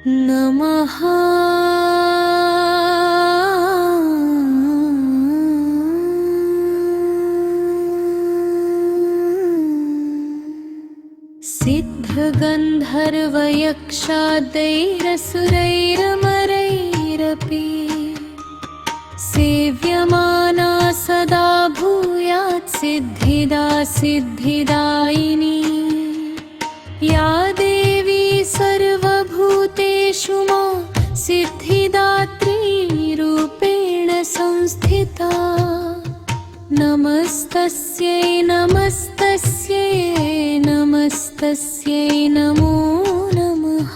नमः। सिद्धगन्धर्वयक्षादैरसुरैरमरैरपि सेव्यमाना सदा भूयात् सिद्धिदा सिद्धिदायिनी। या देवी सर्वभूतेषु मा सिद्धिदात्री रूपेण संस्थिता। नमस्तस्यै नमस्तस्यै नमस्तस्यै नमो नमः।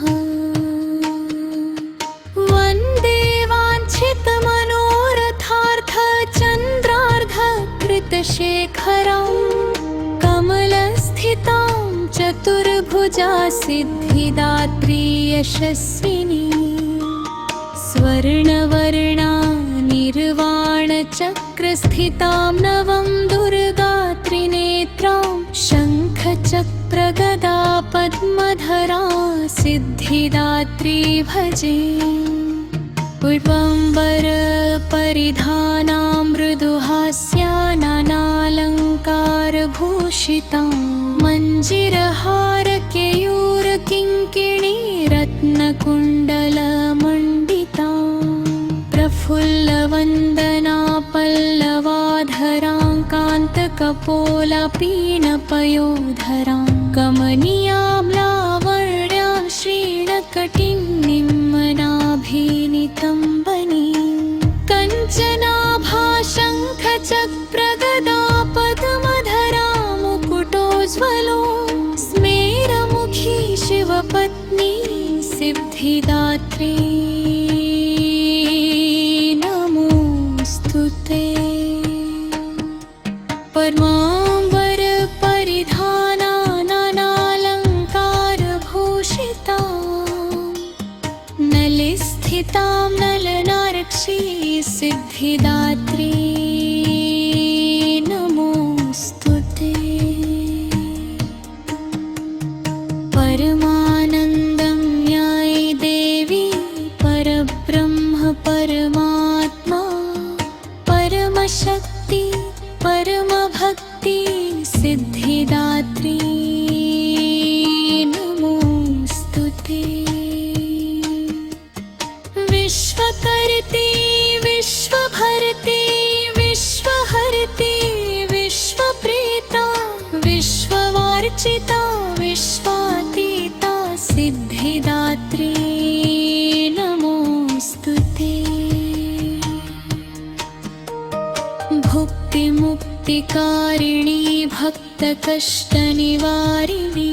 वन्दे वाञ्छितमनोरथार्थचन्द्रार्धकृतशेखरं कमलस्थितां चतुर्भुजा सिद्धिदात्री यशस्विनी। स्वर्णवर्णा निर्वाणचक्रस्थितां नवं दुर्गात्रिनेत्रां शङ्खचक्रगदा पद्मधरा सिद्धिदात्री भजे। पुष्पम्बरपरिधानां मृदुहास्या नानालङ्कारभूषितां मञ्जिरहारकेयूरकिङ्किणी रत्नकुण्डलमण्डितां प्रफुल्लवन्दना पल्लवाधरां कान्तकपोलपीनपयोधरां कमनीयां लावण्यां श्रीणकटिं निम्मनाभिनितम्बनीं कञ्चनाभाशङ्खचक्रगदा पद्मधरा मुकुटोज्ज्वलो स्मेरमुखी शिवपत्नी सिद्धिदात्री नमोऽस्तुते। पद्माम्बरपरिधाना नानालङ्कारभूषिता नलिस्थितां नलनार्क्षी सिद्धिदात्री नमोऽस्तुते। परमानन्दं न्यायी देवी परब्रह्म परमात्मा परमशक्ति परमभक्ति सिद्धिदात्री नमोऽस्तुते। विश्वकर्त्री विश्वभर्त्री विश्वहर्त्री विश्वप्रेता विश्ववार्चिता विश्वातीता सिद्धिदात्री नमोऽस्तुते। भुक्तिमुक्तिकारिणी भक्तकष्टनिवारिणी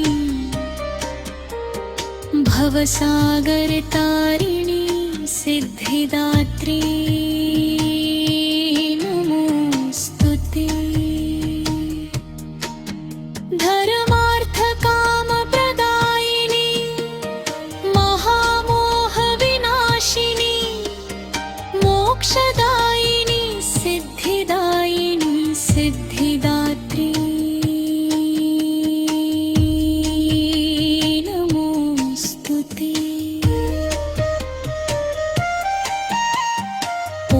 भवसागरतारिणी सिद्धिदात्री नमोऽस्तुते। धर्मार्थकामप्रदायिनी महामोहविनाशिनी मोक्षदायिनी सिद्धिदायिनी सिद्धिदात्री नमोऽस्तुते।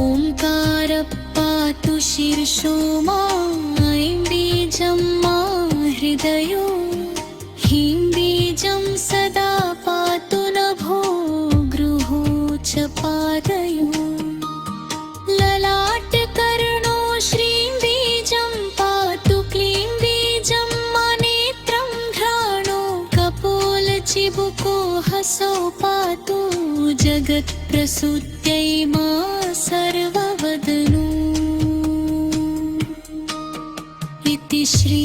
ओंकारपातु शीर्षो ऐं बीजं मा हृदयो ह्रीं बीजं सदा पातु नभो गृहो च पादयो। ललाटकर्णो श्रीं बीजं पातु क्लीं बीजं मा नेत्रं घ्राणो कपोलचिबुको हसौ पातु जगत्प्रसूत्यै मा सर्ववदनो। इति श्री